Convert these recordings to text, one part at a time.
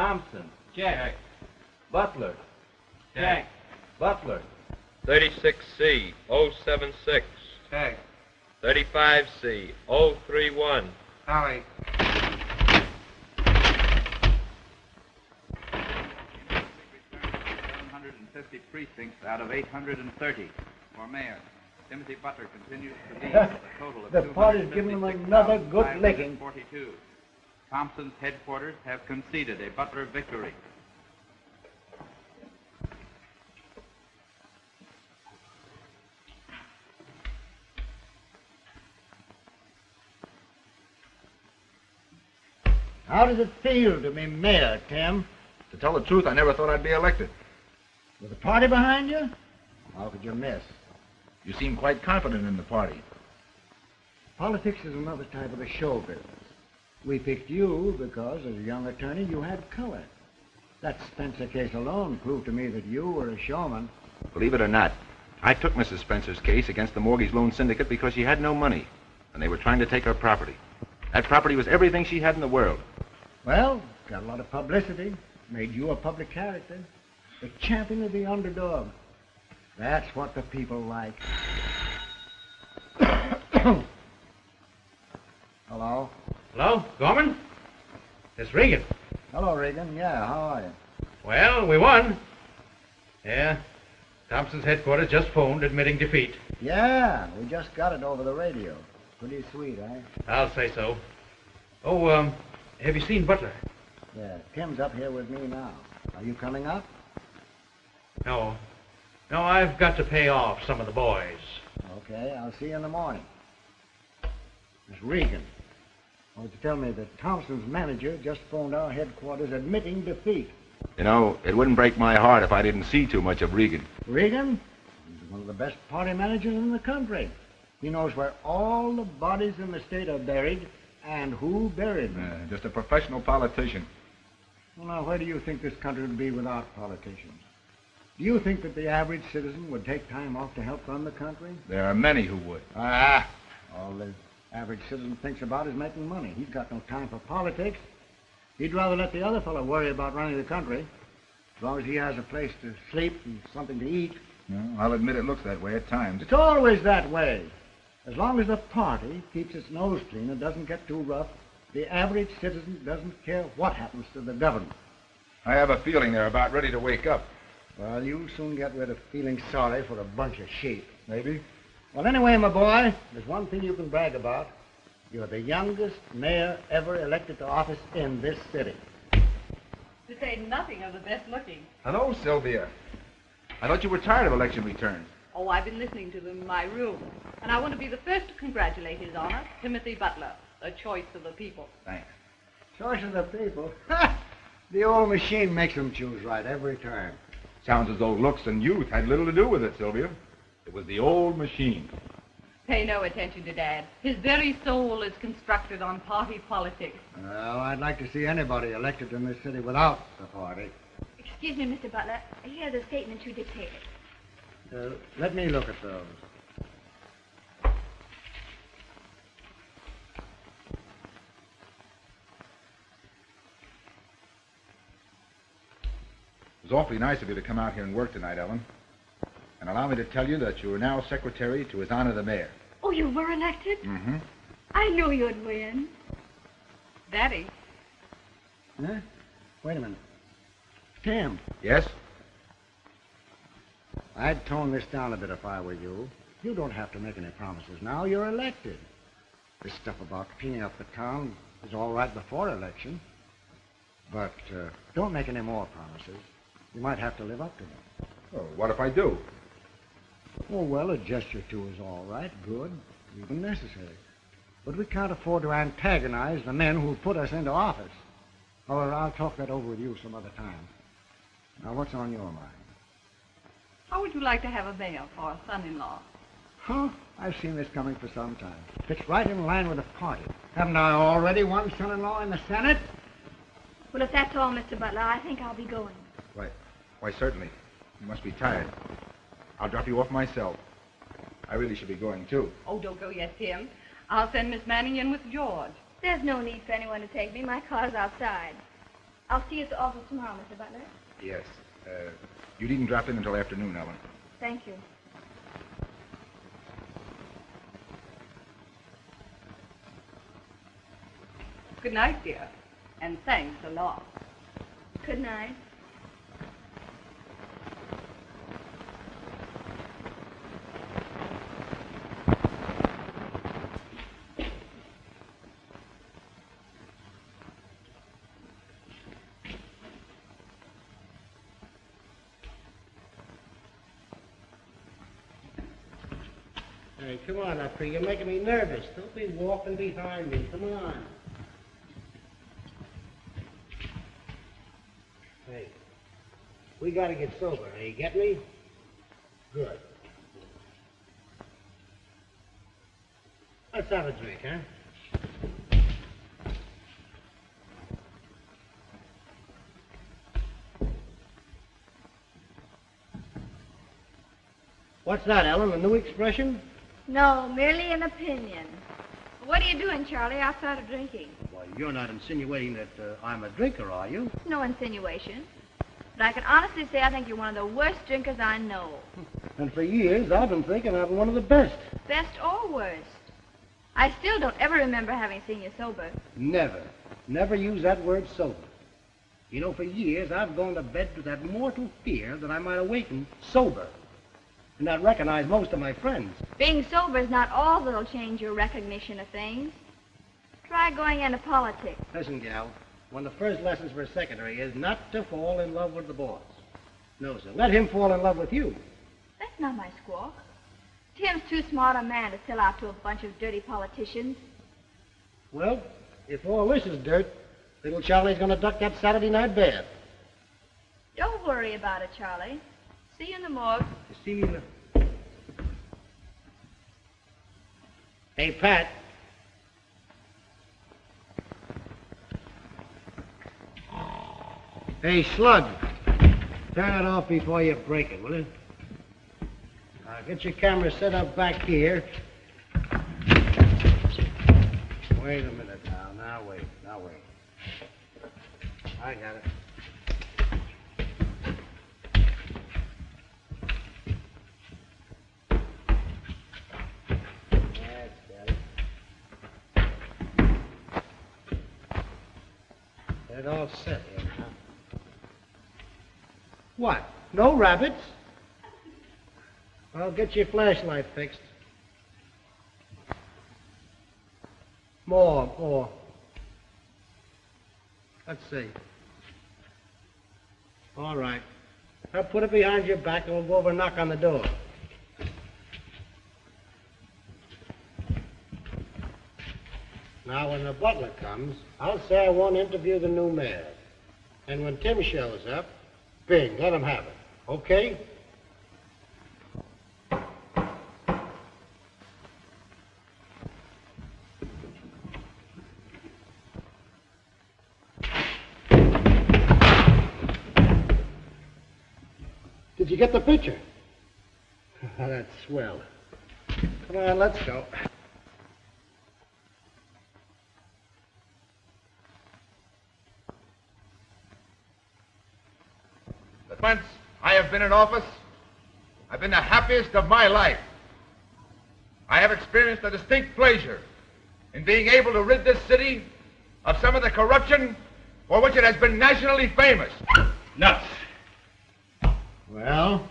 Thompson. Check. Butler. Check. Butler. 36C 076. Check. 35C 031. Tally. 750 precincts out of 830 for mayor. Timothy Butler continues to lead with a total of The party's giving them another good licking. 42. Thompson's headquarters have conceded a Butler victory. How does it feel to be mayor, Tim? To tell the truth, I never thought I'd be elected. With the party behind you? How could you miss? You seem quite confident in the party. Politics is another type of a show business. We picked you because, as a young attorney, you had color. That Spencer case alone proved to me that you were a showman. Believe it or not, I took Mrs. Spencer's case against the mortgage loan syndicate because she had no money, and they were trying to take her property. That property was everything she had in the world. Well, got a lot of publicity. Made you a public character. The champion of the underdog. That's what the people like. Hello? Hello, Gorman? It's Regan. Hello, Regan. Yeah, how are you? Well, we won. Yeah. Thompson's headquarters just phoned admitting defeat. Yeah, we just got it over the radio. Pretty sweet, eh? I'll say so. Oh, have you seen Butler? Yeah, Tim's up here with me now. Are you coming up? No. No, I've got to pay off some of the boys. Okay, I'll see you in the morning. Miss Regan, I want to tell me that Thompson's manager just phoned our headquarters admitting defeat. You know, it wouldn't break my heart if I didn't see too much of Regan. Regan? He's one of the best party managers in the country. He knows where all the bodies in the state are buried and who buried them. Just a professional politician. Well, now, where do you think this country would be without politicians? Do you think that the average citizen would take time off to help run the country? There are many who would. All the average citizen thinks about is making money. He's got no time for politics. He'd rather let the other fellow worry about running the country, as long as he has a place to sleep and something to eat. No, I'll admit it looks that way at times. It's always that way. As long as the party keeps its nose clean and doesn't get too rough, the average citizen doesn't care what happens to the government. I have a feeling they're about ready to wake up. Well, you'll soon get rid of feeling sorry for a bunch of sheep. Maybe. Well, anyway, my boy, there's one thing you can brag about. You're the youngest mayor ever elected to office in this city. To say nothing of the best looking. Hello, Sylvia. I thought you were tired of election returns. Oh, I've been listening to them in my room. And I want to be the first to congratulate His Honor, Timothy Butler, the choice of the people. Thanks. Choice of the people? Ha! The old machine makes them choose right every time. Sounds as though looks and youth had little to do with it, Sylvia. It was the old machine. Pay no attention to Dad. His very soul is constructed on party politics. Well, I'd like to see anybody elected in this city without the party. Excuse me, Mr. Butler. Here are the statements you dictated. Let me look at those. It was awfully nice of you to come out here and work tonight, Ellen. And allow me to tell you that you are now secretary to His Honor the Mayor. Oh, you were elected? Mm-hmm. I knew you'd win. Daddy. Huh? Wait a minute. Tim. Yes? I'd tone this down a bit if I were you. You don't have to make any promises now. You're elected. This stuff about cleaning up the town is all right before election. But don't make any more promises. You might have to live up to them. Oh, what if I do? Oh, well, a gesture or two is all right, good, even necessary. But we can't afford to antagonize the men who put us into office. However, I'll talk that over with you some other time. Now, what's on your mind? How would you like to have a mayor for a son-in-law? Huh? I've seen this coming for some time. Fits right in line with the party. Haven't I already one son-in-law in the Senate? Well, if that's all, Mr. Butler, I think I'll be going. Why, certainly. You must be tired. I'll drop you off myself. I really should be going, too. Oh, don't go yet, Tim. I'll send Miss Manning in with George. There's no need for anyone to take me. My car's outside. I'll see you at the office tomorrow, Mr. Butler. Yes. You needn't drop in until afternoon, Ellen. Thank you. Good night, dear. And thanks a lot. Good night. Hey, come on up here. You're making me nervous. Don't be walking behind me. Come on. Hey, we gotta get sober, eh? You get me? Good. Let's have a drink, huh? What's that, Ellen? A new expression? No, merely an opinion. What are you doing, Charlie, outside of drinking? Why, you're not insinuating that I'm a drinker, are you? No insinuation. But I can honestly say I think you're one of the worst drinkers I know. And for years, I've been thinking I'm one of the best. Best or worst. I still don't ever remember having seen you sober. Never. Never use that word sober. You know, for years, I've gone to bed with that mortal fear that I might awaken sober and not recognize most of my friends. Being sober is not all that'll change your recognition of things. Try going into politics. Listen, gal, one of the first lessons for a secretary is not to fall in love with the boss. No, sir. Let him fall in love with you. That's not my squawk. Tim's too smart a man to sell out to a bunch of dirty politicians. Well, if all this is dirt, little Charlie's going to duck that Saturday night bed. Don't worry about it, Charlie. See you in the morgue. See me in the... Hey, Pat. Hey, Slug. Turn it off before you break it, will you? Now, get your camera set up back here. Wait a minute now. Now, wait. I got it. It all set here now. What? No rabbits? Well, get your flashlight fixed. More. Let's see. All right. Now put it behind your back and we'll go over and knock on the door. Now, when the butler comes, I'll say I want to interview the new mayor. And when Tim shows up, bing, let him have it. Okay? Did you get the picture? That's swell. Come on, let's go. Once I have been in office, I've been the happiest of my life. I have experienced a distinct pleasure in being able to rid this city of some of the corruption for which it has been nationally famous. Nuts. Well?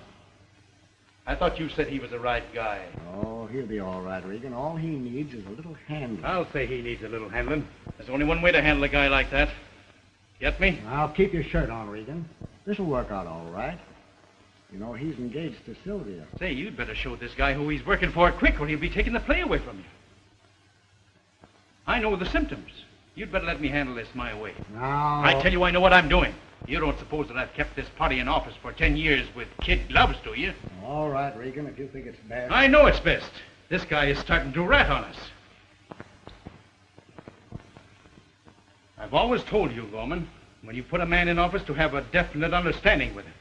I thought you said he was the right guy. Oh, he'll be all right, Regan. All he needs is a little handling. I'll say he needs a little handling. There's only one way to handle a guy like that. Get me? Now, keep your shirt on, Regan. This'll work out all right. You know, he's engaged to Sylvia. Say, you'd better show this guy who he's working for quick or he'll be taking the play away from you. I know the symptoms. You'd better let me handle this my way. Now... I tell you, I know what I'm doing. You don't suppose that I've kept this party in office for 10 years with kid gloves, do you? All right, Regan, if you think it's best. I know it's best. This guy is starting to rat on us. I've always told you, Gorman, when you put a man in office to have a definite understanding with him.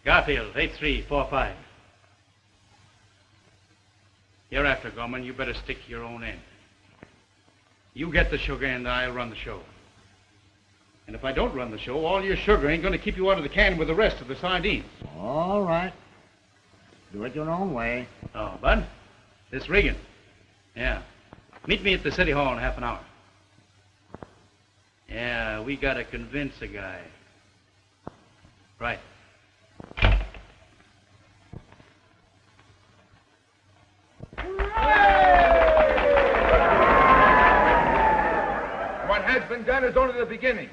Garfield, 8345. Hereafter, Gorman, you better stick your own end. You get the sugar and I'll run the show. And if I don't run the show, all your sugar ain't going to keep you out of the can with the rest of the sardines. All right. Do it your own way. Oh, Bud, this Regan. Yeah. Meet me at the City Hall in half an hour. Yeah, we got to convince a guy. Right. What has been done is only the beginning.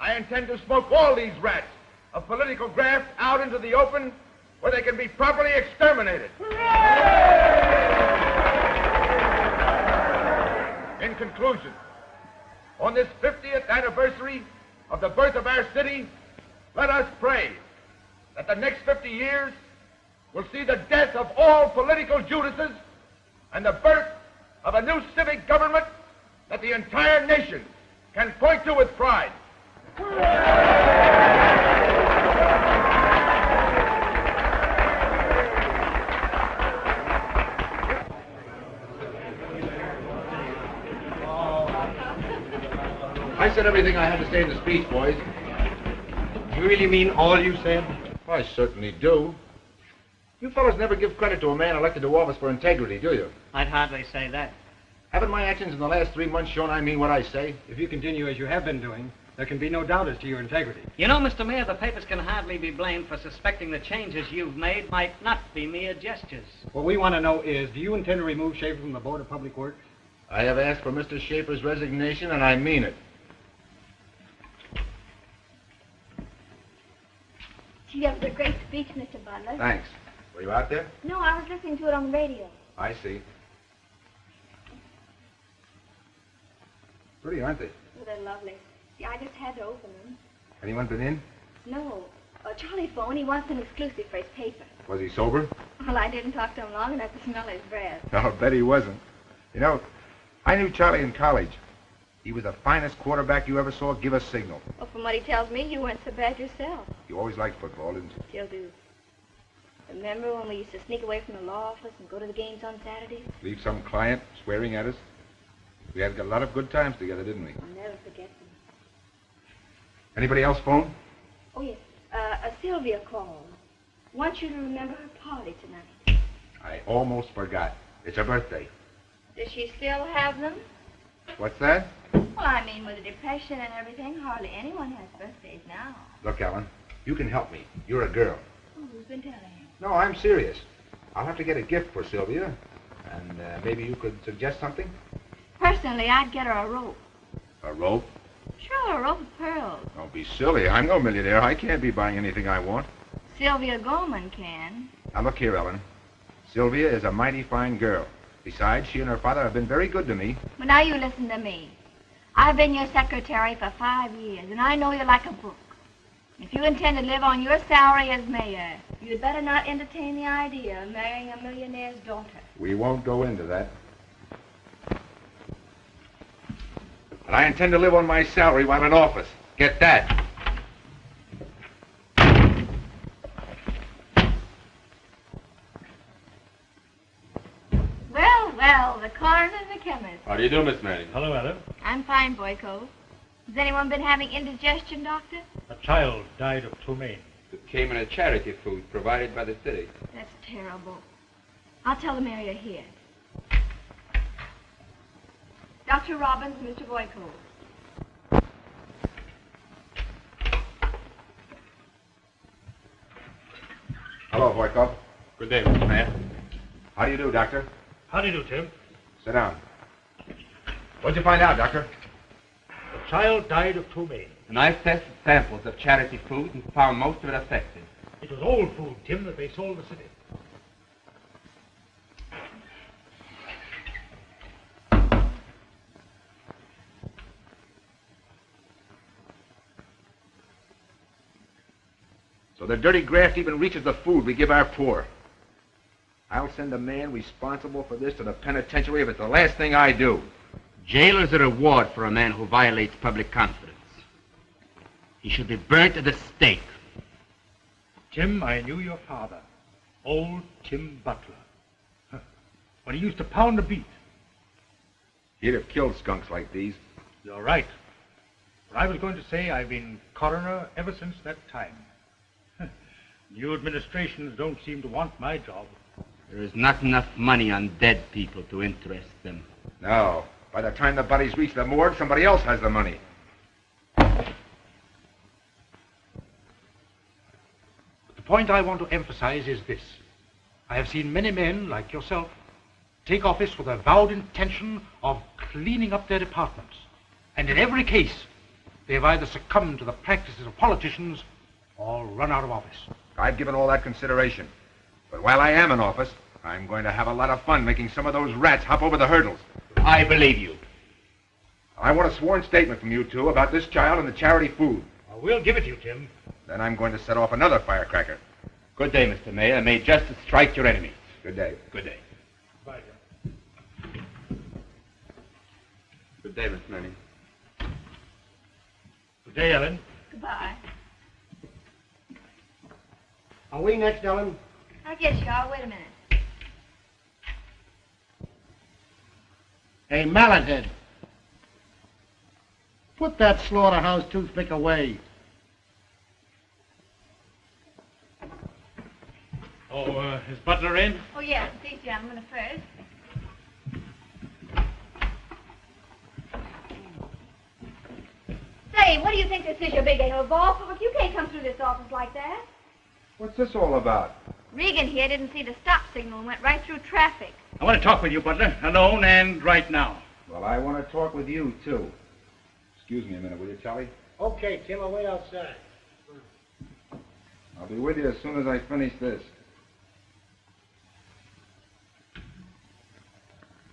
I intend to smoke all these rats of political graft out into the open where they can be properly exterminated. In conclusion, on this 50th anniversary of the birth of our city, let us pray that the next 50 years will see the death of all political Judases and the birth of a new civic government that the entire nation can point to with pride. I said everything I had to say in the speech, boys. You really mean all you said? I certainly do. You fellas never give credit to a man elected to office for integrity, do you? I'd hardly say that. Haven't my actions in the last 3 months shown I mean what I say? If you continue as you have been doing, there can be no doubt as to your integrity. You know, Mr. Mayor, the papers can hardly be blamed for suspecting the changes you've made might not be mere gestures. What we want to know is, do you intend to remove Schaefer from the Board of Public Works? I have asked for Mr. Schaefer's resignation, and I mean it. Gee, that was a great speech, Mr. Butler. Thanks. Were you out there? No, I was listening to it on the radio. I see. Pretty, aren't they? Oh, they're lovely. See, I just had to open them. Anyone been in? No. Charlie phoned. He wants them exclusive for his paper. Was he sober? Well, I didn't talk to him long enough to smell his breath. I'll bet he wasn't. You know, I knew Charlie in college. He was the finest quarterback you ever saw give a signal. Well, from what he tells me, you weren't so bad yourself. You always liked football, didn't you? Still do. Remember when we used to sneak away from the law office and go to the games on Saturdays? Leave some client swearing at us. We had a lot of good times together, didn't we? I'll never forget them. Anybody else phone? Oh, yes. Sylvia called. Wants you to remember her party tonight. I almost forgot. It's her birthday. Does she still have them? What's that? Well, I mean, with the depression and everything, hardly anyone has birthdays now. Look, Ellen, you can help me. You're a girl. Oh, who's been telling you? No, I'm serious. I'll have to get a gift for Sylvia. And maybe you could suggest something? Personally, I'd get her a rope. A rope? Sure, a rope of pearls. Don't be silly. I'm no millionaire. I can't be buying anything I want. Sylvia Goldman can. Now, look here, Ellen. Sylvia is a mighty fine girl. Besides, she and her father have been very good to me. Well, now you listen to me. I've been your secretary for 5 years, and I know you like a book. If you intend to live on your salary as mayor, you'd better not entertain the idea of marrying a millionaire's daughter. We won't go into that. But I intend to live on my salary while in office. Get that. Well, the coroner and the chemist. How do you do, Miss Manning? Hello, Ellen. I'm fine, Boyko. Has anyone been having indigestion, Doctor? A child died of ptomaine. It came in a charity food provided by the city. That's terrible. I'll tell the mayor you're here. Dr. Robbins, Mr. Boyko. Hello, Boyko. Good day, Mr. Mayor. How do you do, Doctor? How do you do, Tim? Sit down. What'd you find out, Doctor? The child died of ptomaine. And I tested samples of charity food and found most of it affected. It was old food, Tim, that they sold the city. So the dirty graft even reaches the food we give our poor. I'll send the man responsible for this to the penitentiary if it's the last thing I do. Jail is a reward for a man who violates public confidence. He should be burnt at the stake. Tim, I knew your father, old Tim Butler, when he used to pound the beat. He'd have killed skunks like these. You're right. But I was going to say I've been coroner ever since that time. New administrations don't seem to want my job. There is not enough money on dead people to interest them. No. By the time the bodies reach the morgue, somebody else has the money. The point I want to emphasize is this. I have seen many men, like yourself, take office with a vowed intention of cleaning up their departments. And in every case, they have either succumbed to the practices of politicians or run out of office. I've given all that consideration. But while I am in office, I'm going to have a lot of fun making some of those rats hop over the hurdles. I believe you. I want a sworn statement from you two about this child and the charity food. We'll give it to you, Tim. Then I'm going to set off another firecracker. Good day, Mr. Mayor. May justice strike your enemies. Good day. Good day. Bye, Tim. Good day, Miss Manning. Good day, Ellen. Goodbye. Are we next, Ellen? I guess you are. Wait a minute. Hey, Mallethead. Put that slaughterhouse toothpick away. Oh, is Butler in? Oh, yes. These gentlemen first. Say, what do you think this is, your big anal ball? You can't come through this office like that. What's this all about? Regan here didn't see the stop signal and went right through traffic. I want to talk with you, Butler, alone and right now. Well, I want to talk with you, too. Excuse me a minute, will you, Charlie? Okay, Tim, I'll wait outside. I'll be with you as soon as I finish this.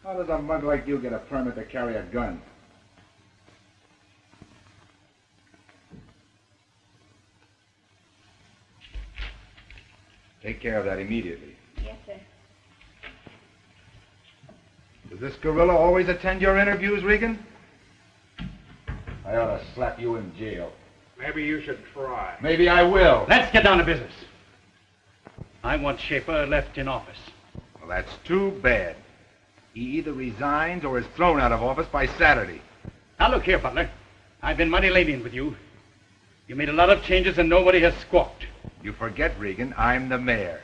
How does a mug like you get a permit to carry a gun? Take care of that immediately. Yes, sir. Does this gorilla always attend your interviews, Regan? I ought to slap you in jail. Maybe you should try. Maybe I will. Let's get down to business. I want Schaefer left in office. Well, that's too bad. He either resigns or is thrown out of office by Saturday. Now, look here, Butler. I've been mighty lenient with you. You made a lot of changes and nobody has squawked. You forget, Regan, I'm the mayor.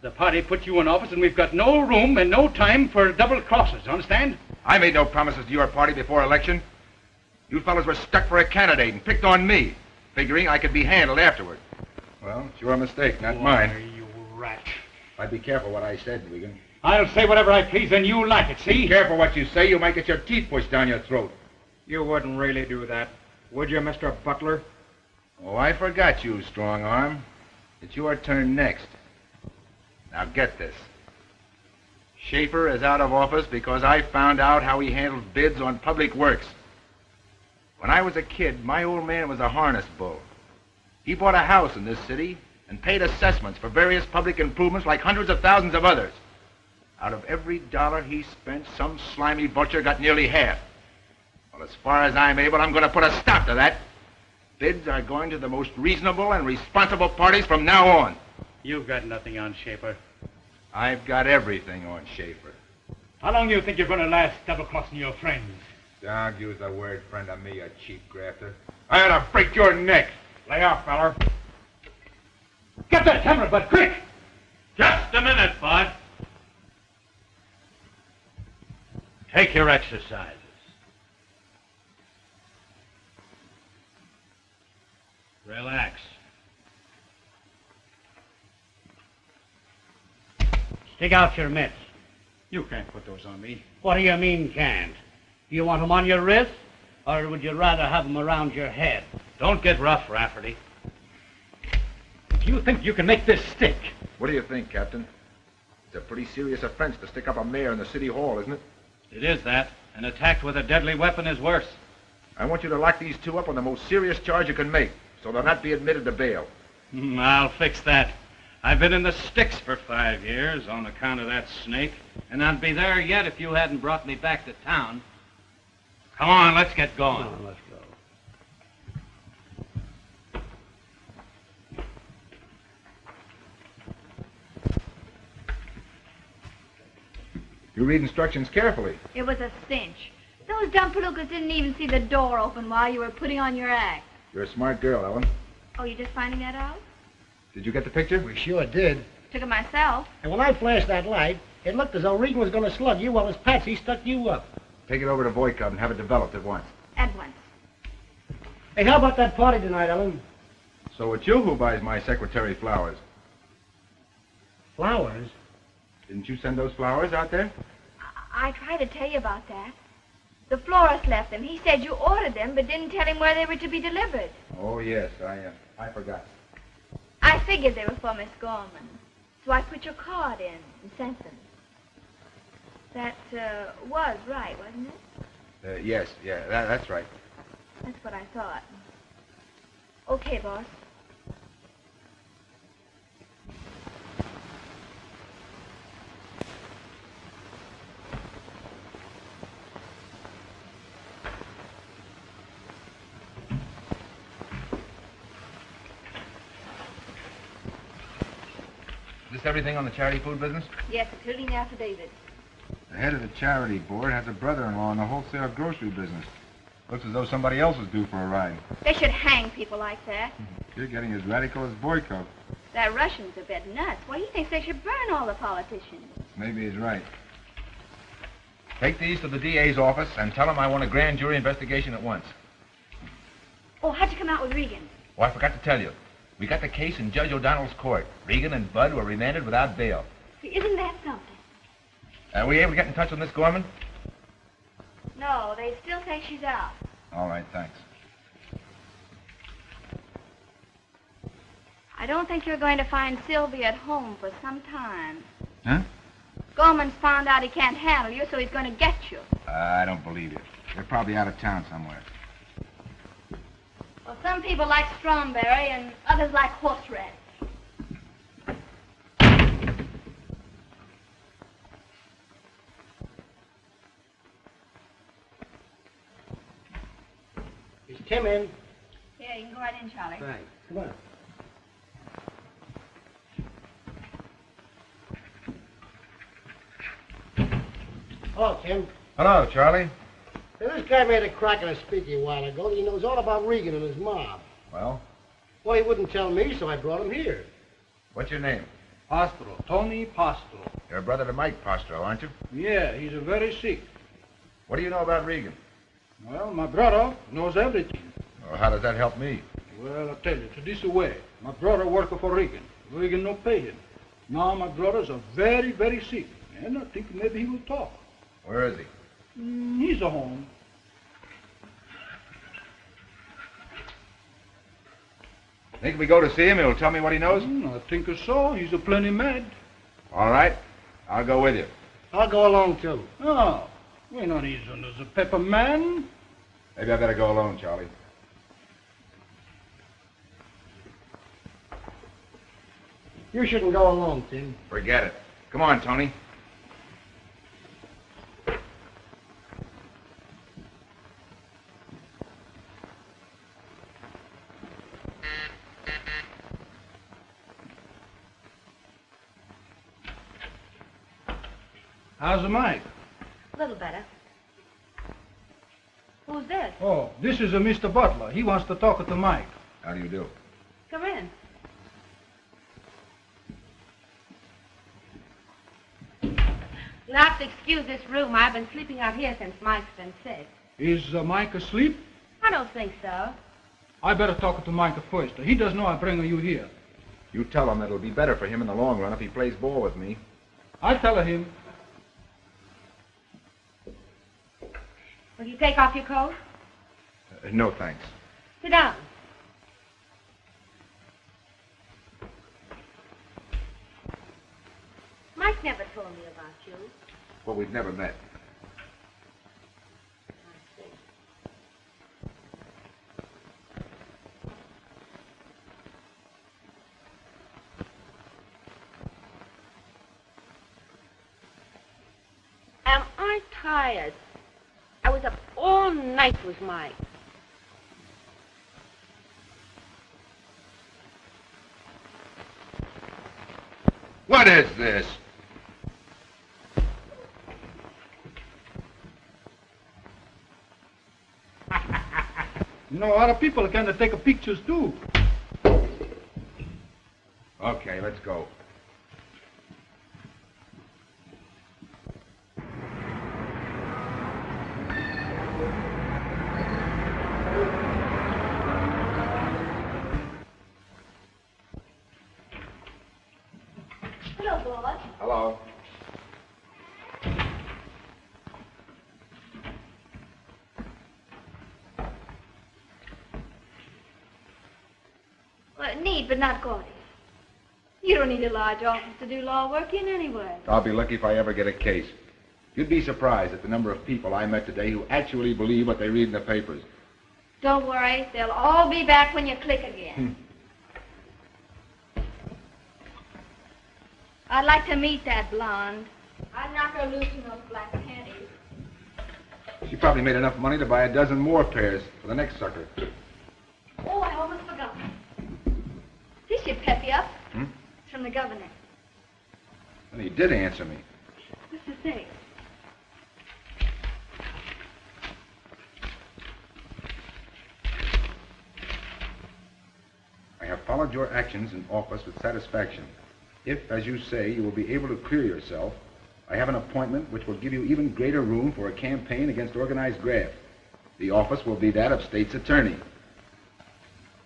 The party put you in office and we've got no room and no time for double crosses, understand? I made no promises to your party before election. You fellas were stuck for a candidate and picked on me, figuring I could be handled afterward. Well, it's your mistake, not mine. You rat. I'd be careful what I said, Regan. I'll say whatever I please and you like it, see? Be careful what you say. You might get your teeth pushed down your throat. You wouldn't really do that, would you, Mr. Butler? Oh, I forgot you, strong arm. It's your turn next. Now get this. Schaefer is out of office because I found out how he handled bids on public works. When I was a kid, my old man was a harness bull. He bought a house in this city and paid assessments for various public improvements like hundreds of thousands of others. Out of every dollar he spent, some slimy butcher got nearly half. Well, as far as I'm able, I'm going to put a stop to that. Bids are going to the most reasonable and responsible parties from now on. You've got nothing on Schaefer. I've got everything on Schaefer. How long do you think you're going to last double-crossing your friends? Don't use the word friend on me, you cheap grafter. I ought to break your neck. Lay off, feller. Get that camera, Bud, quick! Just a minute, Bud. Take your exercises. Relax. Stick out your mitts. You can't put those on me. What do you mean, can't? Do you want them on your wrist, or would you rather have them around your head? Don't get rough, Rafferty. Do you think you can make this stick? What do you think, Captain? It's a pretty serious offense to stick up a mayor in the city hall, isn't it? It is that. An attack with a deadly weapon is worse. I want you to lock these two up on the most serious charge you can make, so they'll not be admitted to bail. I'll fix that. I've been in the sticks for 5 years on account of that snake, and I'd be there yet if you hadn't brought me back to town. Come on, let's get going. Come on, let's go. You read instructions carefully. It was a cinch. Those dump-palookas didn't even see the door open while you were putting on your act. You're a smart girl, Ellen. Oh, you're just finding that out? Did you get the picture? We sure did. Took it myself. And when I flashed that light, it looked as though Regan was going to slug you while his Patsy stuck you up. Take it over to Boy Cub and have it developed at once. At once. Hey, how about that party tonight, Ellen? So it's you who buys my secretary flowers. Flowers? Didn't you send those flowers out there? I tried to tell you about that. The florist left them. He said you ordered them, but didn't tell him where they were to be delivered. Oh, yes, I forgot. I figured they were for Miss Gorman. So I put your card in and sent them. That was right, wasn't it? Yes, that's right. That's what I thought. Okay, boss. Is this everything on the charity food business? Yes, including the affidavit. The head of the charity board has a brother-in-law in the wholesale grocery business. Looks as though somebody else is due for a ride. They should hang people like that. You're getting as radical as Boy Cub. That Russian's a bit nuts. Well, he thinks they should burn all the politicians. Maybe he's right. Take these to the DA's office and tell him I want a grand jury investigation at once. Oh, how'd you come out with Regan? Oh, I forgot to tell you. We got the case in Judge O'Donnell's court. Regan and Bud were remanded without bail. Isn't that something? Are we able to get in touch with Miss Gorman? No, they still say she's out. All right, thanks. I don't think you're going to find Sylvia at home for some time. Huh? Gorman's found out he can't handle you, so he's going to get you. I don't believe you. They're probably out of town somewhere. Well, some people like Stromberry and others like horseradish. Is Tim in? Yeah, you can go right in, Charlie. Thanks. Come on. Hello, Tim. Hello, Charlie. Hey, this guy made a crack in a speaking a while ago that he knows all about Regan and his mob. Well? Well, he wouldn't tell me, so I brought him here. What's your name? Postro, Tony Postro. You're a brother to Mike Postro, aren't you? Yeah, he's a very sick. What do you know about Regan? Well, my brother knows everything. Well, how does that help me? Well, I'll tell you, it's this way. My brother worked for Regan. Regan no pay him. Now my brothers are very, very sick. And I think maybe he will talk. Where is he? He's at home. Think if we go to see him, he'll tell me what he knows? I think so. He's a plenty mad. All right. I'll go with you. I'll go along, too. Oh, we're not easy as a pepper man. Maybe I better go alone, Charlie. You shouldn't go alone, Tim. Forget it. Come on, Tony. How's the mic? A little better. Who's this? Oh, this is a Mr. Butler. He wants to talk to Mike. How do you do? Come in. You'll have to excuse this room. I've been sleeping out here since Mike's been sick. Is Mike asleep? I don't think so. I better talk to Mike first. He does know I'm bringing you here. You tell him that it'll be better for him in the long run if he plays ball with me. I tell him. Will you take off your coat? No, thanks. Sit down. Mike never told me about you. Well, we've never met. Am I tired? I was up all night with Mike. What is this? You know, other people kind of take pictures too. Okay, let's go. Hello, boss. Hello. Well, neat, but not gaudy. You don't need a large office to do law work in anyway. I'll be lucky if I ever get a case. You'd be surprised at the number of people I met today who actually believe what they read in the papers. Don't worry, they'll all be back when you click again. I'd like to meet that blonde. I'd knock her loose in those black panties. She probably made enough money to buy a dozen more pairs for the next sucker. Oh, I almost forgot. This should pep you up. It's from the governor. And he did answer me. What's to say? I have followed your actions in office with satisfaction. If, as you say, you will be able to clear yourself, I have an appointment which will give you even greater room for a campaign against organized graft. The office will be that of state's attorney.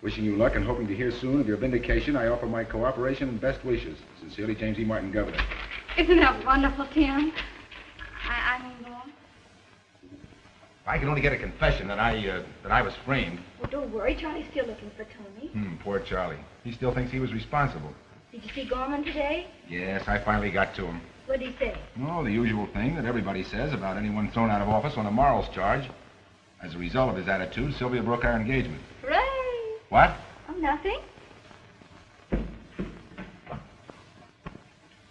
Wishing you luck and hoping to hear soon of your vindication, I offer my cooperation and best wishes. Sincerely, James E. Martin, Governor. Isn't that wonderful, Tim? I mean, go on. I can only get a confession that I was framed. Well, don't worry. Charlie's still looking for Tony. Poor Charlie. He still thinks he was responsible. Did you see Gorman today? Yes, I finally got to him. What did he say? Oh, the usual thing that everybody says about anyone thrown out of office on a morals charge. As a result of his attitude, Sylvia broke our engagement. Hooray! What? Oh, nothing.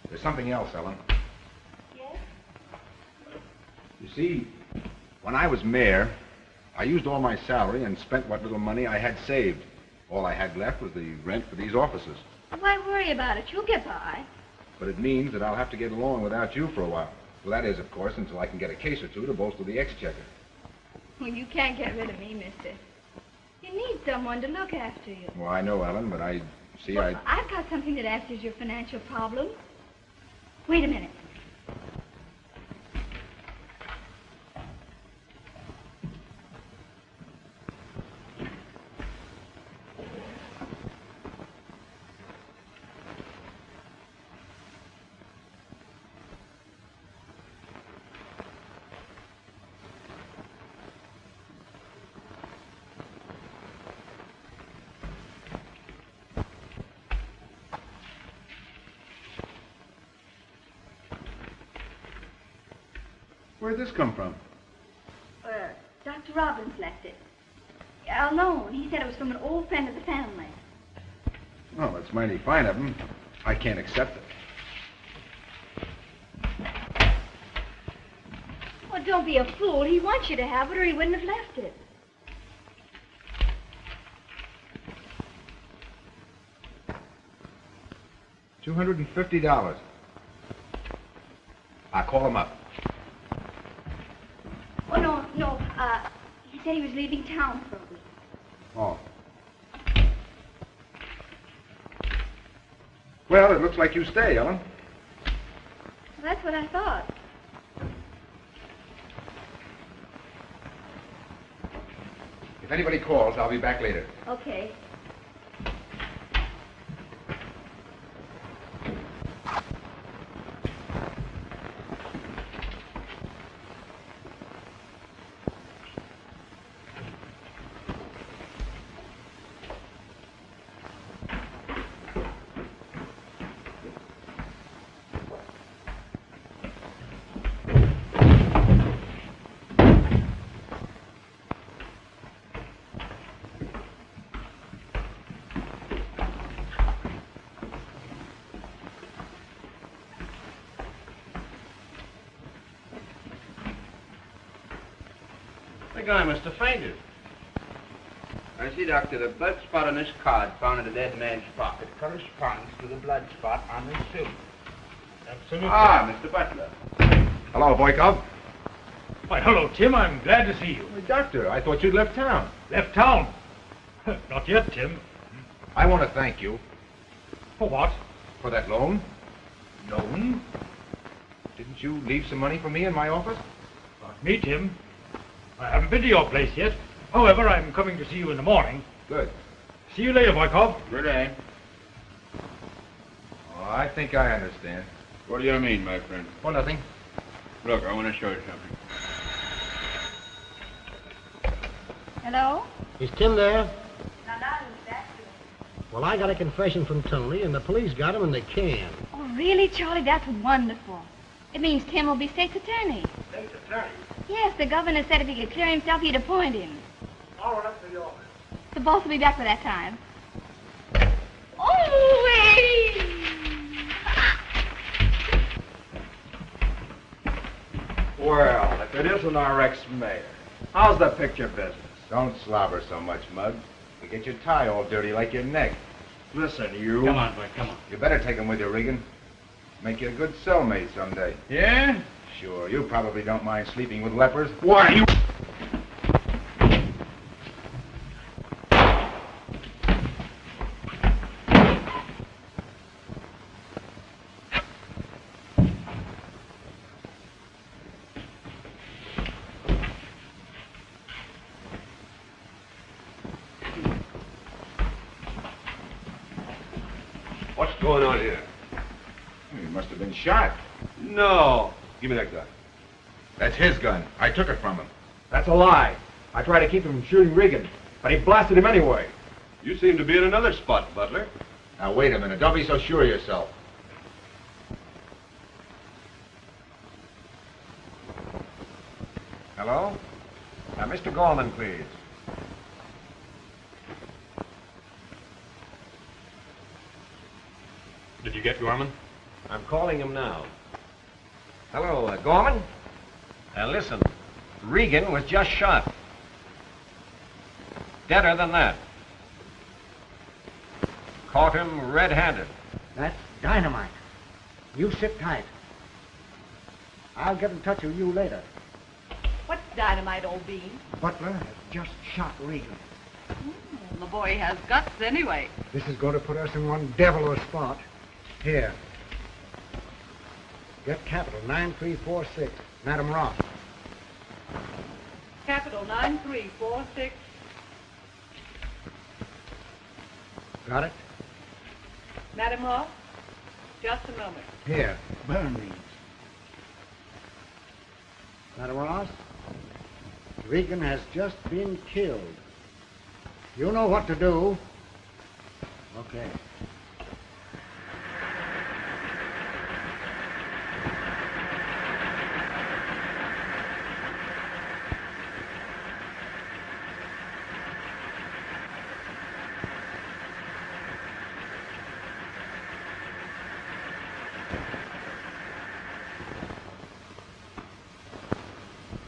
There's something else, Ellen. Yes? You see, when I was mayor, I used all my salary and spent what little money I had saved. All I had left was the rent for these offices. Why worry about it? You'll get by. But it means that I'll have to get along without you for a while. Well, that is, of course, until I can get a case or two to bolster the exchequer. Well, you can't get rid of me, mister. You need someone to look after you. Well, I know, Ellen, but I've got something that answers your financial problems. Wait a minute. Where'd this come from? Dr. Robbins left it. Alone. He said it was from an old friend of the family. Oh, that's mighty fine of him. I can't accept it. Well, don't be a fool. He wants you to have it or he wouldn't have left it. $250. I'll call him up. Oh, no. He said he was leaving town for a week. Oh. Well, it looks like you stay, Ellen. Well, that's what I thought. If anybody calls, I'll be back later. Okay. The guy must have fainted. I see, Doctor, the blood spot on this card found in the dead man's pocket corresponds to the blood spot on his suit. Absolutely. Ah, Mr. Butler. Hello, Boykov. Why, hello, Tim. I'm glad to see you. Hey, Doctor, I thought you'd left town. Left town? Not yet, Tim. I want to thank you. For what? For that loan. Loan? Didn't you leave some money for me in my office? Not me, Tim. I haven't been to your place yet. However, I'm coming to see you in the morning. Good. See you later, Boykov. Good day. Oh, I think I understand. What do you mean, my friend? Well, nothing. Look, I want to show you something. Hello? Is Tim there? Well, I got a confession from Tony, and the police got him, and they can. Oh, really, Charlie? That's wonderful. It means Tim will be state's attorney. State's attorney? Yes, the governor said if he could clear himself, he'd appoint him. All right, up to the office. The boss will be back by that time. Oh, wait! Well, if it isn't our ex-mayor, how's the picture business? Don't slobber so much, Mug. You get your tie all dirty like your neck. Listen, you... Come on, boy, come on. You better take him with you, Regan. Make you a good cellmate someday. Yeah? Sure, you probably don't mind sleeping with lepers. Why, you... What's going on here? He must have been shot. No. Give me that gun. That's his gun. I took it from him. That's a lie. I tried to keep him from shooting Regan, but he blasted him anyway. You seem to be in another spot, Butler. Now, wait a minute. Don't be so sure of yourself. Hello? Mr. Gorman, please. Did you get Gorman? I'm calling him now. Hello, Gorman? Listen, Regan was just shot. Deader than that. Caught him red-handed. That's dynamite. You sit tight. I'll get in touch with you later. What's dynamite, old bean? Butler has just shot Regan. The boy has guts anyway. This is going to put us in one devil of a spot. Here. Get capital 9346. Madam Ross. Capital 9346. Got it? Madam Ross, just a moment. Here. Burn these. Madam Ross, Regan has just been killed. You know what to do. Okay.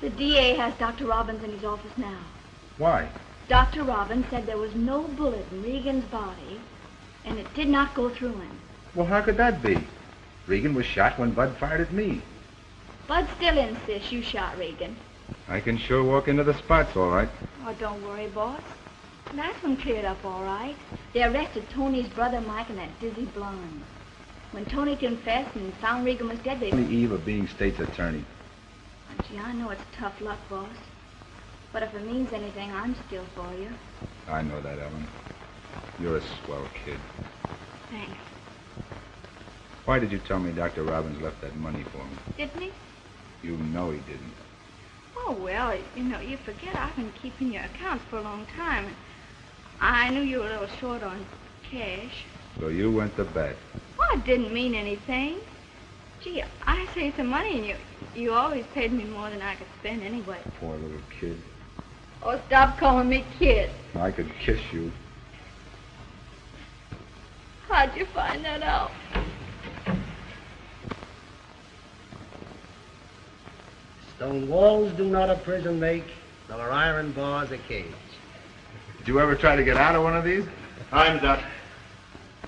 The DA has Dr. Robbins in his office now. Why? Dr. Robbins said there was no bullet in Regan's body, and it did not go through him. Well, how could that be? Regan was shot when Bud fired at me. Bud still insists you shot Regan. I can sure walk into the spots, all right. Oh, don't worry, boss. That one cleared up all right. They arrested Tony's brother Mike and that dizzy blonde. When Tony confessed and found Regan was dead, they... On the eve of being state's attorney. Gee, I know it's tough luck, boss. But if it means anything, I'm still for you. I know that, Ellen. You're a swell kid. Thanks. Why did you tell me Dr. Robbins left that money for me? Didn't he? You know he didn't. Oh, well, you know, you forget I've been keeping your accounts for a long time. And I knew you were a little short on cash. So you went to bet. Well, it didn't mean anything. Gee, I saved some money, and you always paid me more than I could spend anyway. Poor little kid. Oh, stop calling me kid. I could kiss you. How'd you find that out? Stone walls do not a prison make, nor iron bars a cage. Did you ever try to get out of one of these? Time's up.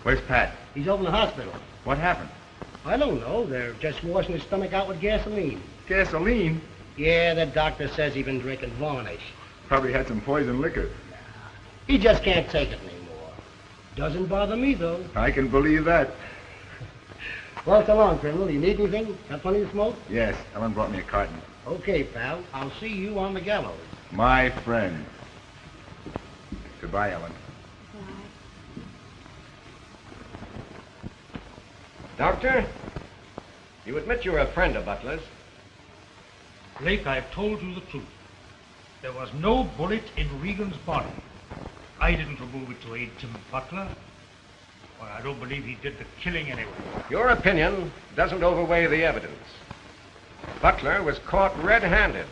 Where's Pat? He's over in the hospital. What happened? I don't know. They're just washing his stomach out with gasoline. Gasoline? Yeah, the doctor says he's been drinking varnish. Probably had some poison liquor. He just can't take it anymore. Doesn't bother me, though. I can believe that. Well, so long, Criminal. You need anything? Got plenty to smoke? Yes, Ellen brought me a carton. Okay, pal. I'll see you on the gallows. My friend. Goodbye, Ellen. Doctor, you admit you're a friend of Butler's. Blake, I've told you the truth. There was no bullet in Regan's body. I didn't remove it to aid Tim Butler. Well, I don't believe he did the killing anyway. Your opinion doesn't overweigh the evidence. Butler was caught red-handed.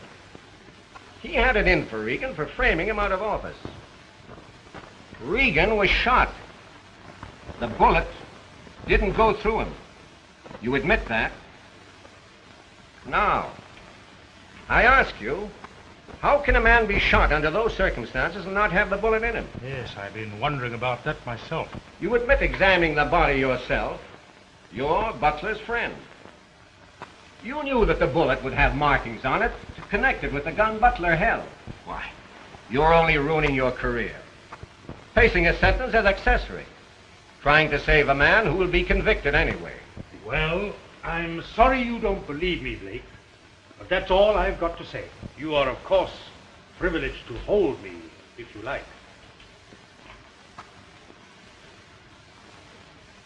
He had it in for Regan for framing him out of office. Regan was shot. The bullet didn't go through him. You admit that? Now, I ask you, how can a man be shot under those circumstances and not have the bullet in him? Yes, I've been wondering about that myself. You admit examining the body yourself. You're Butler's friend. You knew that the bullet would have markings on it to connect it with the gun Butler held. Why, you're only ruining your career. Facing a sentence as accessory. Trying to save a man who will be convicted anyway. Well, I'm sorry you don't believe me, Blake. But that's all I've got to say. You are, of course, privileged to hold me, if you like.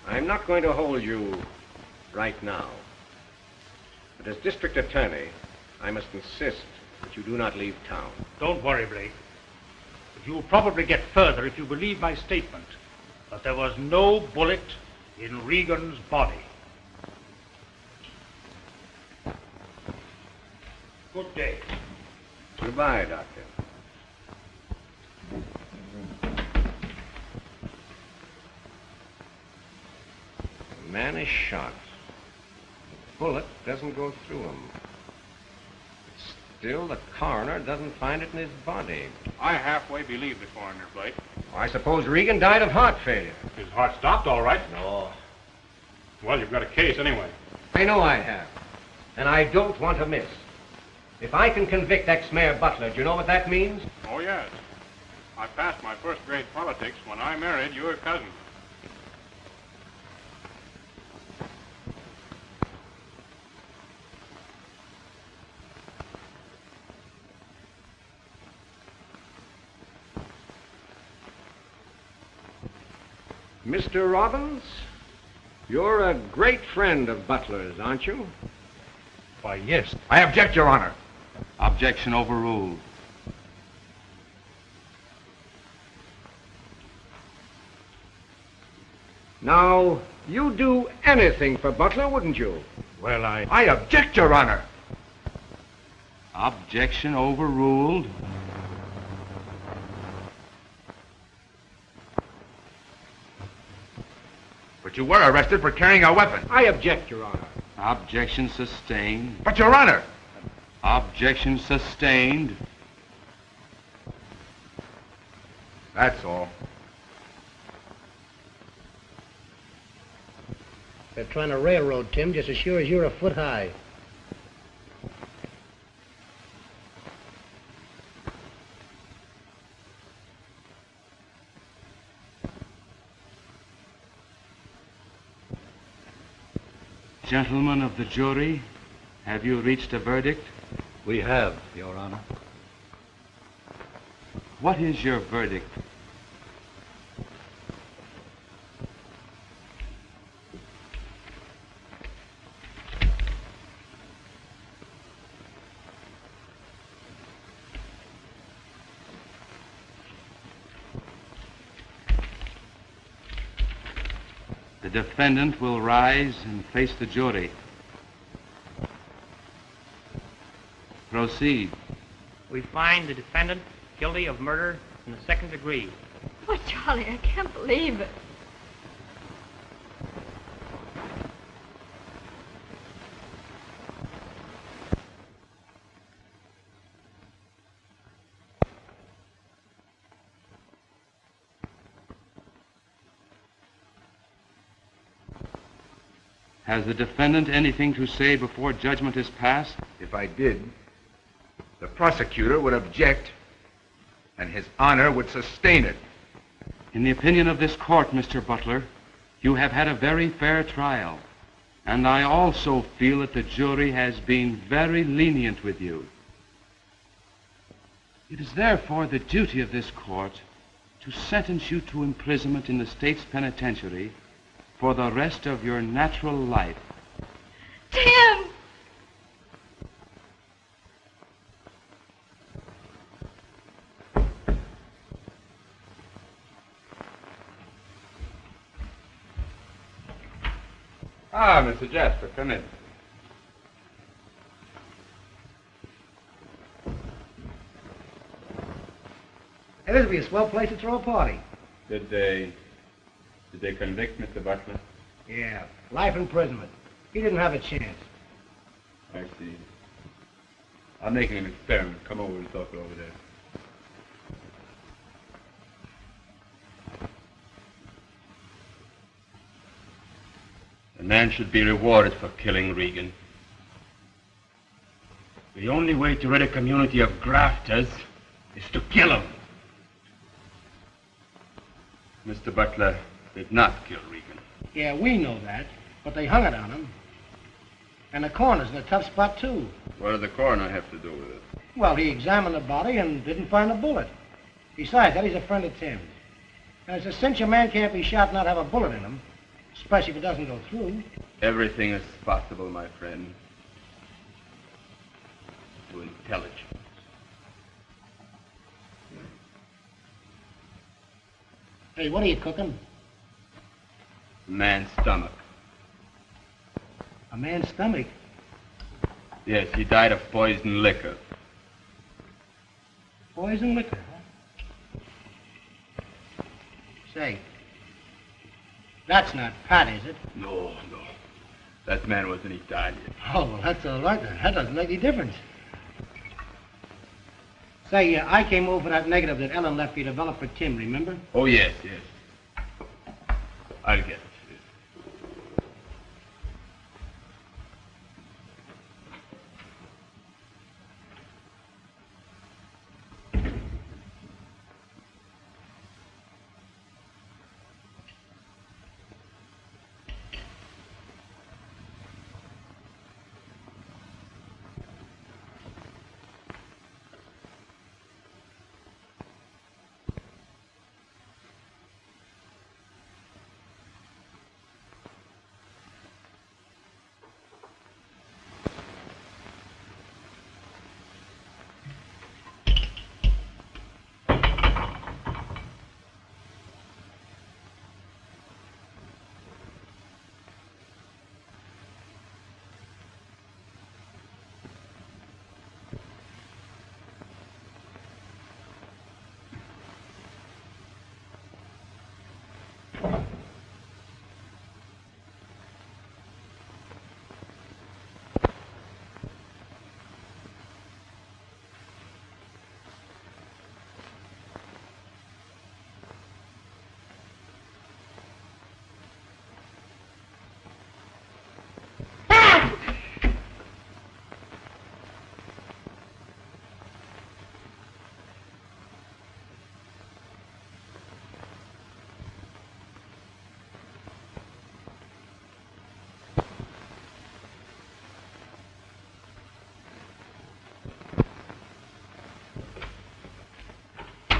I'm not going to hold you right now. But as district attorney, I must insist that you do not leave town. Don't worry, Blake. But you'll probably get further if you believe my statement that there was no bullet in Regan's body. Good day. Goodbye, Doctor. The man is shot. The bullet doesn't go through him. Still, the coroner doesn't find it in his body. I halfway believe the coroner, Blake. I suppose Regan died of heart failure. His heart stopped all right. No. Well, you've got a case anyway. I know I have. And I don't want to miss. If I can convict ex-mayor Butler, do you know what that means? Oh, yes. I passed my first grade politics when I married your cousin. Mr. Robbins, you're a great friend of Butler's, aren't you? Why, yes. I object, Your Honor. Objection overruled. Now, you'd do anything for Butler, wouldn't you? Well, I object, Your Honor. Objection overruled. But you were arrested for carrying a weapon. I object, Your Honor. Objection sustained. But, Your Honor. Objection sustained. That's all. They're trying to railroad Tim just as sure as you're a foot high. Gentlemen of the jury, have you reached a verdict? We have, Your Honor. What is your verdict? The defendant will rise and face the jury. Proceed. We find the defendant guilty of murder in the second degree. Oh, Charlie, I can't believe it. Has the defendant anything to say before judgment is passed? If I did, The prosecutor would object, and his honor would sustain it. In the opinion of this court, Mr. Butler, you have had a very fair trial, and I also feel that the jury has been very lenient with you. It is therefore the duty of this court to sentence you to imprisonment in the state's penitentiary for the rest of your natural life. Tim! Ah, Mr. Jasper, come in. Hey, this would be a swell place to throw a party. Did they convict Mr. Butler? Yeah, life imprisonment. He didn't have a chance. I see. I'm making an experiment. Come over and talk it over there. A man should be rewarded for killing Regan. The only way to rid a community of grafters is to kill them. Mr. Butler did not kill Regan. Yeah, we know that, but they hung it on him. And the coroner's in a tough spot, too. What did the coroner have to do with it? Well, he examined the body and didn't find a bullet. Besides that, he's a friend of Tim's. And it's a cinch a man can't be shot and not have a bullet in him, especially if it doesn't go through. Everything is possible, my friend. To intelligence. Hey, what are you cooking? A man's stomach. A man's stomach? Yes, he died of poisoned liquor. Poison liquor, huh? Say, that's not Pat, is it? No. That man was an Italian. Oh, well, that's all right then. That doesn't make any difference. Say, I came over that negative that Ellen left you to develop for Tim, remember? Oh, yes. I'll get it.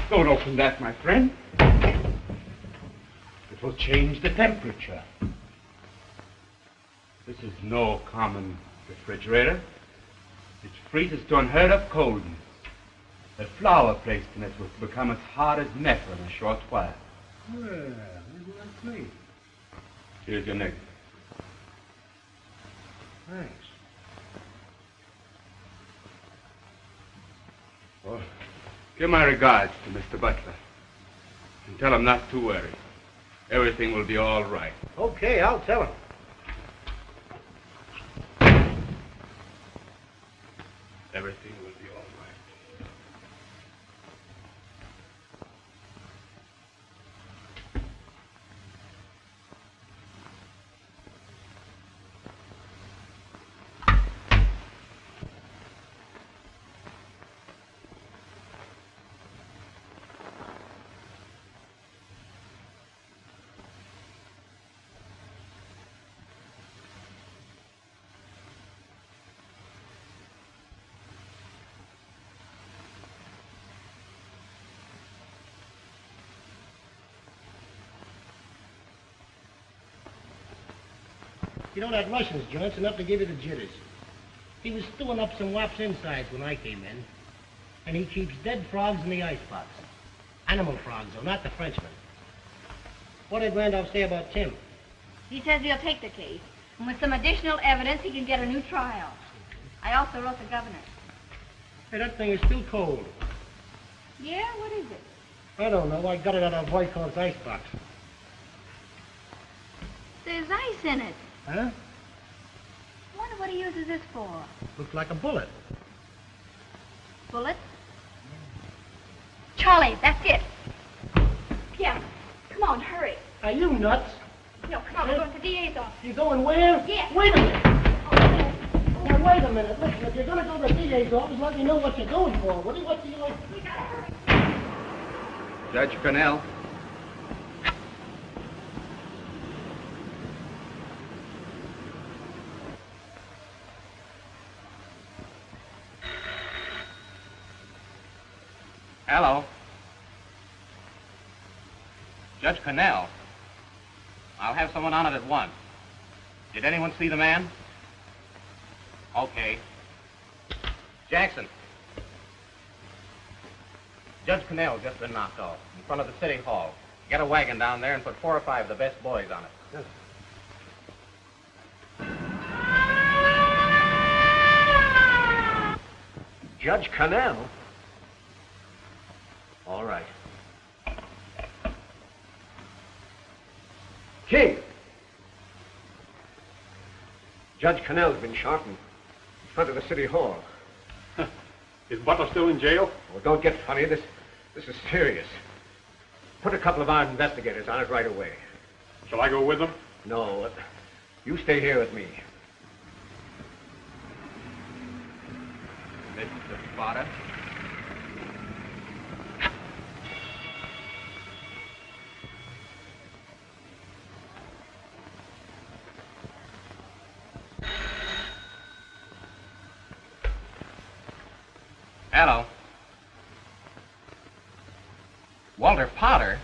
Don't open that, my friend. It will change the temperature. This is no common refrigerator. It freezes to unheard of coldness. The flour placed in it will become as hard as metal in a short while. Well, isn't that great? Here's your negative. Thanks. Well, give my regards to Mr. Butler. And tell him not to worry. Everything will be all right. Okay, I'll tell him. Everything will be all right. You know, that Russian's joint's enough to give you the jitters. He was stewing up some wop's insides when I came in. And he keeps dead frogs in the icebox. Animal frogs, though, not the Frenchman. What did Randolph say about Tim? He says he'll take the case. And with some additional evidence, he can get a new trial. I also wrote the governor. Hey, that thing is still cold. Yeah? What is it? I don't know. I got it out of Voikov's icebox. There's ice in it. Huh? I wonder what he uses this for. Looks like a bullet. Bullet? Charlie, that's it. Yeah. Come on, hurry. Are you nuts? No, come on, we're going to the DA's office. You going where? Yes. Wait a minute. Now, wait a minute. Listen, if you're going to go to the DA's office, let me know what you're going for. What do you like? We gotta hurry. Judge Cornell. Hello. Judge Cornell. I'll have someone on it at once. Did anyone see the man? Okay. Jackson. Judge Cornell just been knocked off in front of the city hall. Get a wagon down there and put 4 or 5 of the best boys on it. Yes. Judge Cornell? All right. King! Judge Cornell's been shot in front of the city hall. Is Butler still in jail? Oh, don't get funny. This is serious. Put a couple of our investigators on it right away. Shall I go with them? No. You stay here with me. Mr. Spotter. Hello. Walter Potter?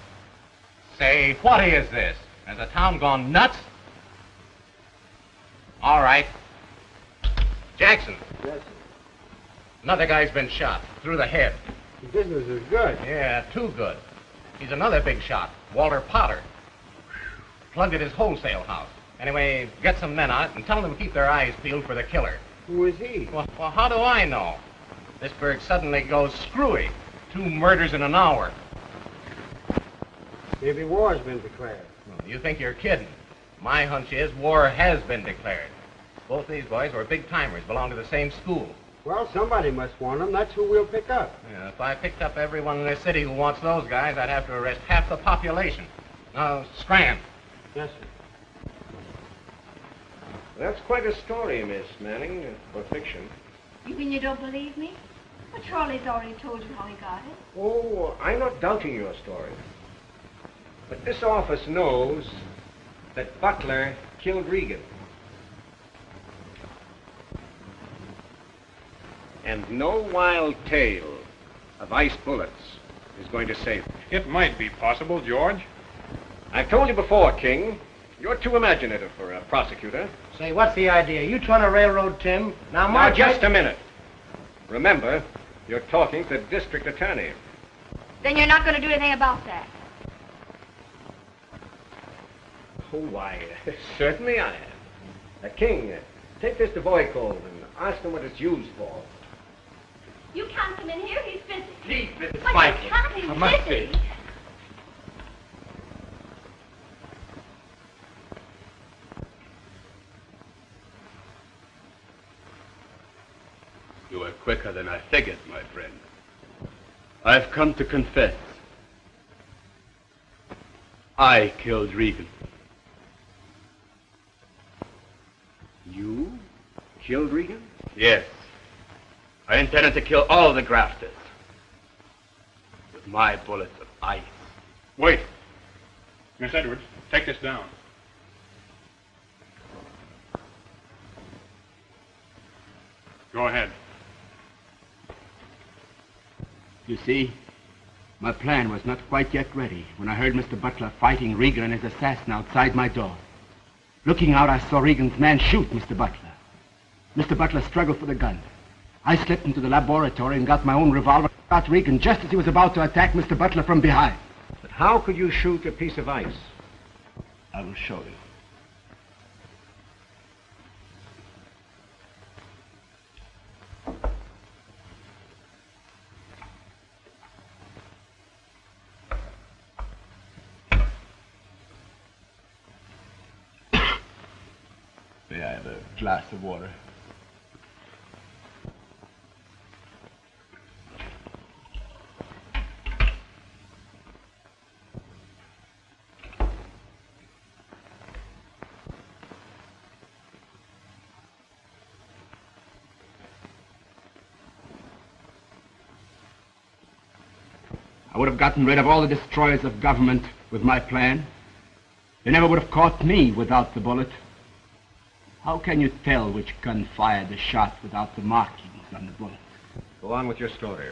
Say, what is this? Has the town gone nuts? All right. Jackson. Yes, sir. Another guy's been shot through the head. The business is good. Yeah, too good. He's another big shot, Walter Potter. Plugged at his wholesale house. Anyway, get some men on it and tell them to keep their eyes peeled for the killer. Who is he? Well, how do I know? This burg suddenly goes screwy. 2 murders in an hour. Maybe war's been declared. Well, you think you're kidding. My hunch is war has been declared. Both these boys were big timers, belong to the same school. Well, somebody must warn them. That's who we'll pick up. Yeah, if I picked up everyone in this city who wants those guys, I'd have to arrest half the population. Now, scram. Yes, sir. That's quite a story, Miss Manning, for fiction. You mean you don't believe me? Well, Charlie's already told you how he got it. Oh, I'm not doubting your story. But this office knows that Butler killed Regan. And no wild tale of ice bullets is going to save him. It might be possible, George. I've told you before, King. You're too imaginative for a prosecutor. Say, what's the idea? You trying to railroad Tim? Now, just a minute. Remember, you're talking to the district attorney. Then you're not going to do anything about that. Oh, why, certainly I am. King, take this to Voikov and ask him what it's used for. You can't come in here. He's busy. Please, Mrs. But Michael. you can't. He's I must busy. be. You were quicker than I figured, my friend. I've come to confess. I killed Regan. You killed Regan? Yes. I intended to kill all the grafters. With my bullets of ice. Wait. Miss Edwards, take this down. Go ahead. You see, my plan was not quite yet ready when I heard Mr. Butler fighting Regan and his assassin outside my door. Looking out, I saw Regan's man shoot Mr. Butler. Mr. Butler struggled for the gun. I slipped into the laboratory and got my own revolver, shot Regan just as he was about to attack Mr. Butler from behind. But how could you shoot a piece of ice? I will show you. May I have a glass of water? I would have gotten rid of all the destroyers of government with my plan. They never would have caught me without the bullet. How can you tell which gun fired the shot without the markings on the bullet? Go on with your story.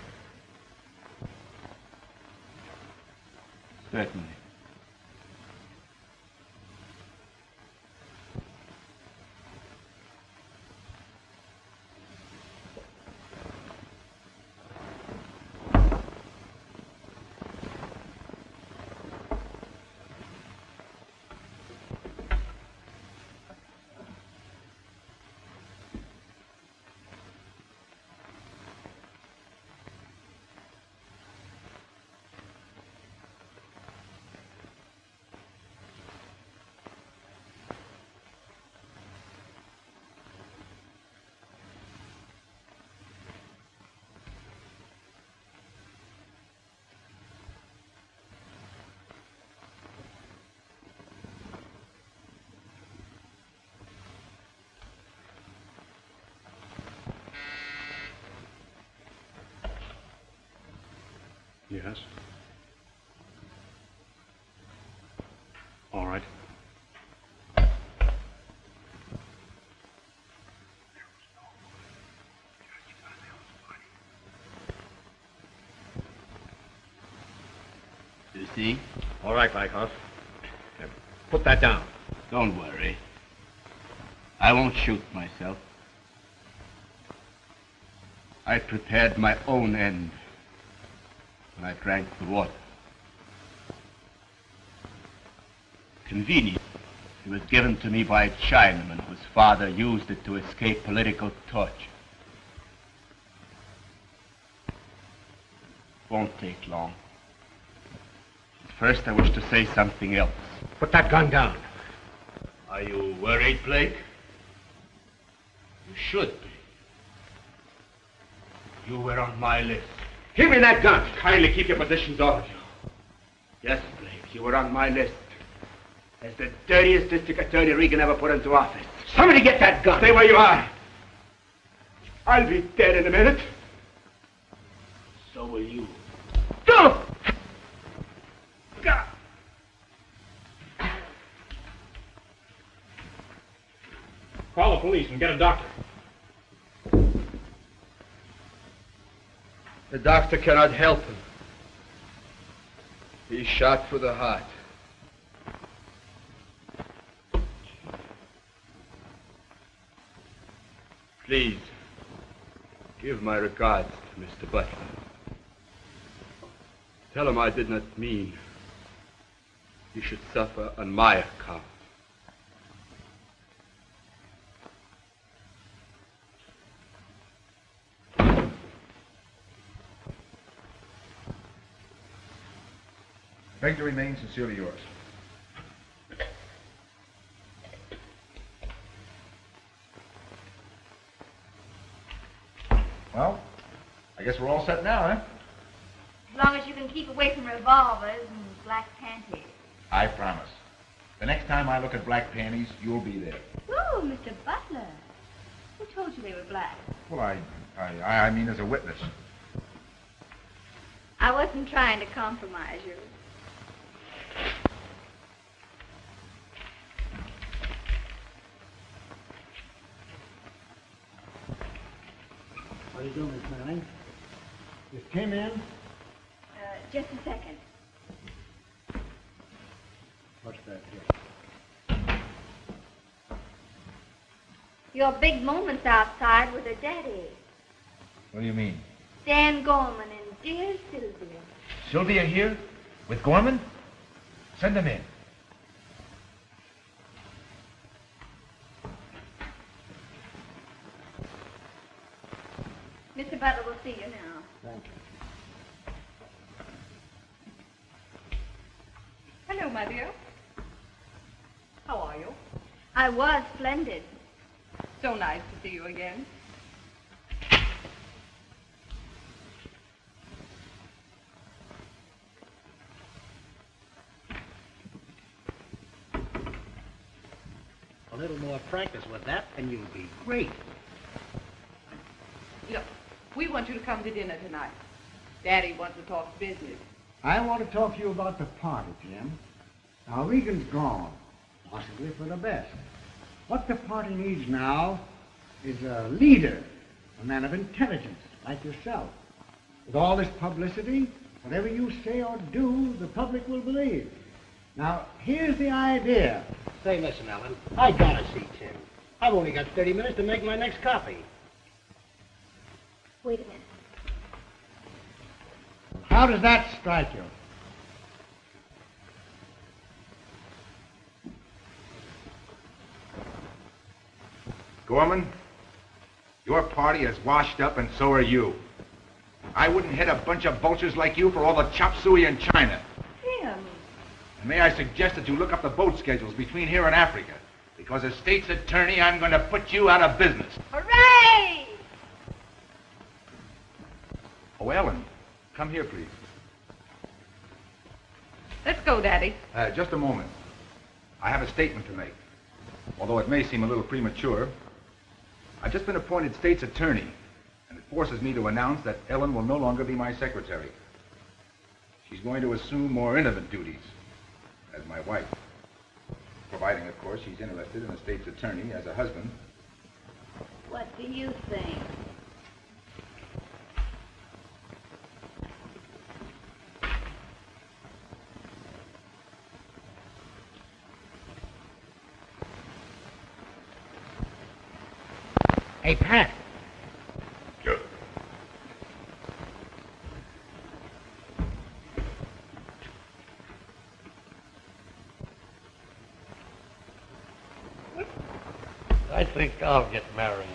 Certainly. Yes. All right. You see? All right, Wyckoff. Put that down. Don't worry. I won't shoot myself. I prepared my own end when I drank the water. Convenient. It was given to me by a Chinaman whose father used it to escape political torture. Won't take long. First, I wish to say something else. Put that gun down. Are you worried, Blake? You should be. You were on my list. Give me that gun. Kindly keep your positions, all of you. Yes, Blake, you were on my list. As the dirtiest district attorney Regan ever put into office. Somebody get that gun. Stay where you are. I'll be dead in a minute. So will you. Go! Call the police and get a doctor. The doctor cannot help him. He's shot through the heart. Please, give my regards to Mr. Butler. Tell him I did not mean he should suffer on my account. Beg to remain sincerely yours. Well, I guess we're all set now, eh? As long as you can keep away from revolvers and black panties. I promise. The next time I look at black panties, you'll be there. Ooh, Mr. Butler. Who told you they were black? Well, I mean as a witness. I wasn't trying to compromise you. What are you doing, Miss Manning? You came in? Just a second. What's that here? Your big moments outside with a daddy. What do you mean? Dan Gorman and dear Sylvia. Sylvia here? With Gorman? Send them in. Mr. Butler will see you now. Thank you. Hello, my dear. How are you? I was splendid. So nice to see you again. A little more practice with that, and you'll be great. Look, we want you to come to dinner tonight. Daddy wants to talk business. I want to talk to you about the party, Jim. Now, Regan's gone, possibly for the best. What the party needs now is a leader, a man of intelligence, like yourself. With all this publicity, whatever you say or do, the public will believe. Now, here's the idea. Say, listen, Ellen, I gotta see Tim. I've only got 30 minutes to make my next copy. Wait a minute. How does that strike you? Gorman, your party is washed up and so are you. I wouldn't hit a bunch of vultures like you for all the chop suey in China. Tim. And may I suggest that you look up the boat schedules between here and Africa, because as state's attorney, I'm going to put you out of business. Hooray! Oh, Ellen, come here, please. Let's go, Daddy. Just a moment. I have a statement to make. Although it may seem a little premature, I've just been appointed state's attorney, and it forces me to announce that Ellen will no longer be my secretary. She's going to assume more intimate duties as my wife, providing, of course, she's interested in a state's attorney as a husband. What do you think? Hey, Pat. Sure. I think I'll get married.